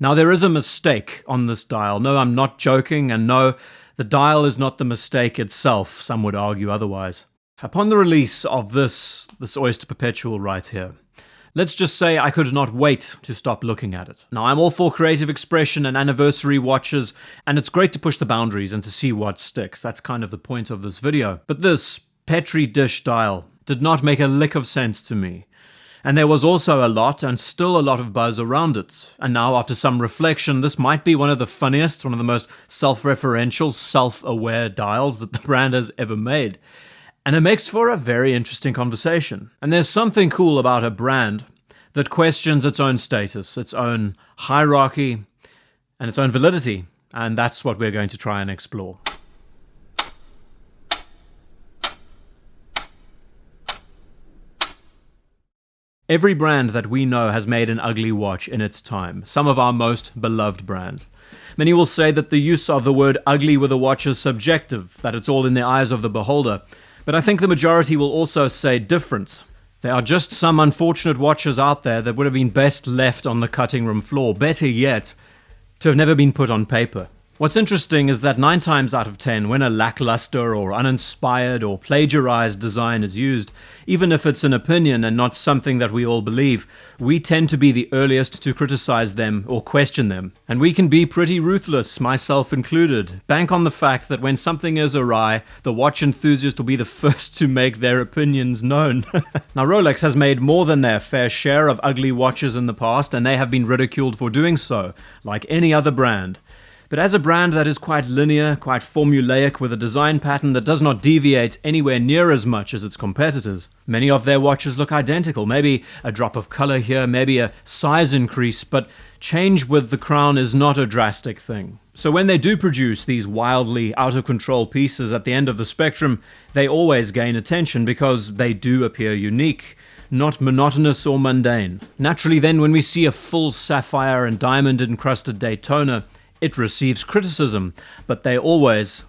Now there is a mistake on this dial. No, I'm not joking, and no, the dial is not the mistake itself. Some would argue otherwise. Upon the release of this Oyster Perpetual right here, let's just say I could not wait to stop looking at it. Now I'm all for creative expression and anniversary watches, and it's great to push the boundaries and to see what sticks. That's kind of the point of this video. But this Petri dish dial did not make a lick of sense to me. And there was also a lot, and still a lot of buzz around it. And now, after some reflection, this might be one of the funniest, one of the most self-referential, self-aware dials that the brand has ever made. And it makes for a very interesting conversation. And there's something cool about a brand that questions its own status, its own hierarchy, and its own validity. And that's what we're going to try and explore. Every brand that we know has made an ugly watch in its time, some of our most beloved brands. Many will say that the use of the word ugly with a watch is subjective, that it's all in the eyes of the beholder. But I think the majority will also say different. There are just some unfortunate watches out there that would have been best left on the cutting room floor, better yet, to have never been put on paper. What's interesting is that 9 times out of 10, when a lackluster or uninspired or plagiarized design is used, even if it's an opinion and not something that we all believe, we tend to be the earliest to criticize them or question them. And we can be pretty ruthless, myself included. Bank on the fact that when something is awry, the watch enthusiast will be the first to make their opinions known. Now, Rolex has made more than their fair share of ugly watches in the past, and they have been ridiculed for doing so, like any other brand. But as a brand that is quite linear, quite formulaic, with a design pattern that does not deviate anywhere near as much as its competitors, many of their watches look identical. Maybe a drop of color here, maybe a size increase, but change with the crown is not a drastic thing. So when they do produce these wildly out-of-control pieces at the end of the spectrum, they always gain attention because they do appear unique, not monotonous or mundane. Naturally then, when we see a full sapphire and diamond-encrusted Daytona, it receives criticism, but they always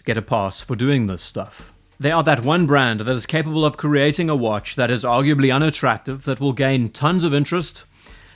get a pass for doing this stuff. They are that one brand that is capable of creating a watch that is arguably unattractive, that will gain tons of interest,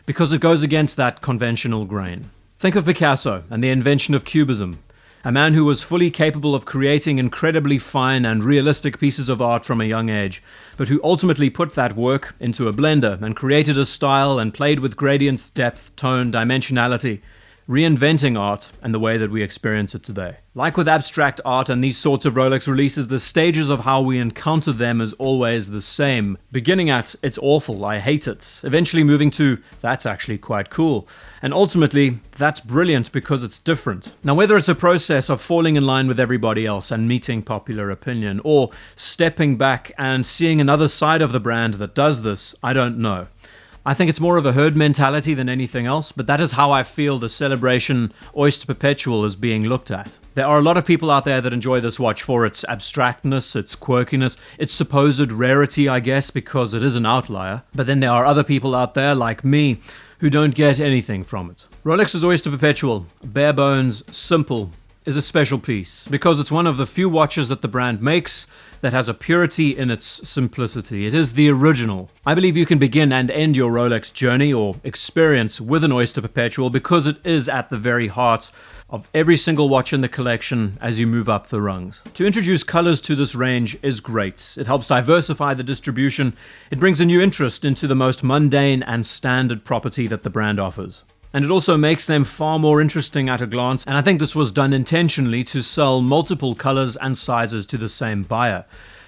because it goes against that conventional grain. Think of Picasso and the invention of Cubism, a man who was fully capable of creating incredibly fine and realistic pieces of art from a young age, but who ultimately put that work into a blender and created a style and played with gradients, depth, tone, dimensionality, reinventing art and the way that we experience it today. Like with abstract art and these sorts of Rolex releases, the stages of how we encounter them is always the same. Beginning at, it's awful, I hate it. Eventually moving to, that's actually quite cool. And ultimately, that's brilliant because it's different. Now, whether it's a process of falling in line with everybody else and meeting popular opinion, or stepping back and seeing another side of the brand that does this, I don't know. I think it's more of a herd mentality than anything else, but that is how I feel the Celebration Oyster Perpetual is being looked at. There are a lot of people out there that enjoy this watch for its abstractness, its quirkiness, its supposed rarity, I guess, because it is an outlier. But then there are other people out there, like me, who don't get anything from it. Rolex's Oyster Perpetual, bare bones, simple, is a special piece because it's one of the few watches that the brand makes that has a purity in its simplicity. It is the original. I believe you can begin and end your Rolex journey or experience with an Oyster Perpetual because it is at the very heart of every single watch in the collection as you move up the rungs. To introduce colors to this range is great. It helps diversify the distribution. It brings a new interest into the most mundane and standard property that the brand offers. And it also makes them far more interesting at a glance, and I think this was done intentionally to sell multiple colors and sizes to the same buyer,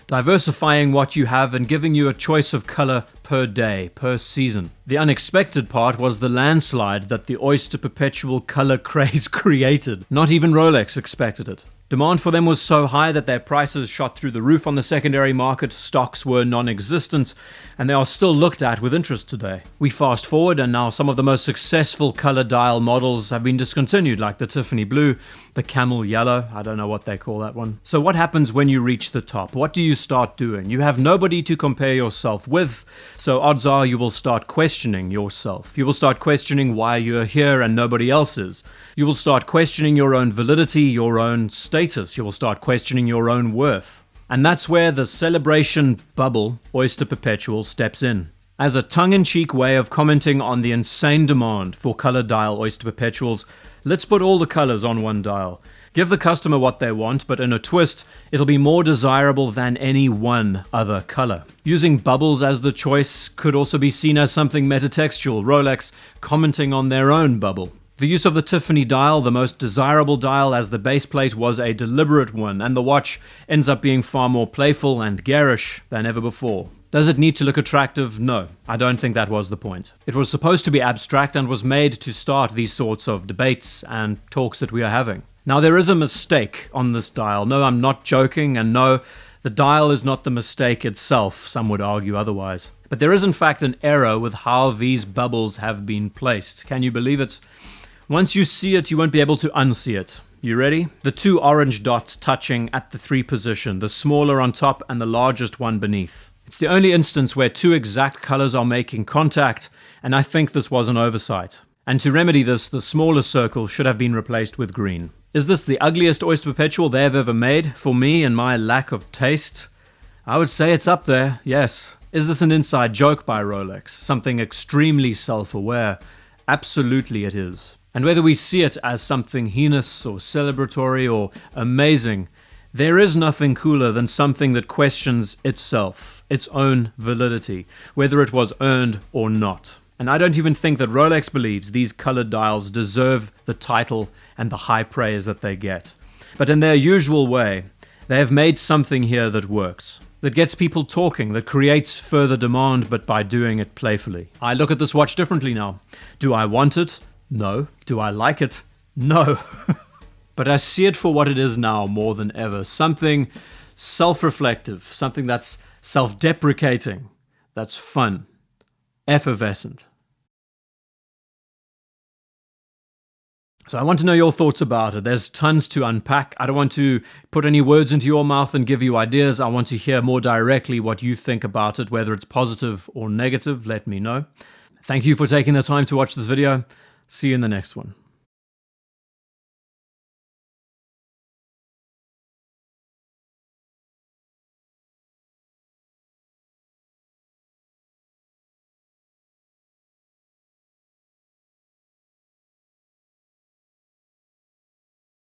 diversifying what you have and giving you a choice of color per day, per season. The unexpected part was the landslide that the Oyster Perpetual color craze created. Not even Rolex expected it. Demand for them was so high that their prices shot through the roof on the secondary market, stocks were non-existent, and they are still looked at with interest today. We fast forward and now some of the most successful color dial models have been discontinued, like the Tiffany Blue, the Camel Yellow, I don't know what they call that one. So what happens when you reach the top? What do you start doing? You have nobody to compare yourself with, so odds are you will start questioning yourself. You will start questioning why you're here and nobody else is. You will start questioning your own validity, your own status. You will start questioning your own worth. And that's where the celebration bubble, Oyster Perpetual, steps in. As a tongue-in-cheek way of commenting on the insane demand for color dial Oyster Perpetuals, let's put all the colors on one dial. Give the customer what they want, but in a twist, it'll be more desirable than any one other color. Using bubbles as the choice could also be seen as something metatextual, Rolex commenting on their own bubble. The use of the Tiffany dial, the most desirable dial as the base plate, was a deliberate one, and the watch ends up being far more playful and garish than ever before. Does it need to look attractive? No, I don't think that was the point. It was supposed to be abstract and was made to start these sorts of debates and talks that we are having. Now, there is a mistake on this dial. No, I'm not joking, and no, the dial is not the mistake itself. Some would argue otherwise. But there is in fact an error with how these bubbles have been placed. Can you believe it? Once you see it, you won't be able to unsee it. You ready? The two orange dots touching at the 3 position, the smaller on top and the largest one beneath. It's the only instance where 2 exact colors are making contact, and I think this was an oversight. And to remedy this, the smaller circle should have been replaced with green. Is this the ugliest Oyster Perpetual they've ever made? For me and my lack of taste, I would say it's up there, yes. Is this an inside joke by Rolex? Something extremely self-aware? Absolutely it is. And whether we see it as something heinous or celebratory or amazing, there is nothing cooler than something that questions itself, its own validity, whether it was earned or not. And I don't even think that Rolex believes these colored dials deserve the title and the high praise that they get. But in their usual way, they have made something here that works, that gets people talking, that creates further demand, but by doing it playfully. I look at this watch differently now. Do I want it? No. Do I like it? No. But I see it for what it is now more than ever. Something self-reflective, something that's self-deprecating, that's fun. Effervescent. So I want to know your thoughts about it. There's tons to unpack. I don't want to put any words into your mouth and give you ideas. I want to hear more directly what you think about it, whether it's positive or negative. Let me know. Thank you for taking the time to watch this video. See you in the next one.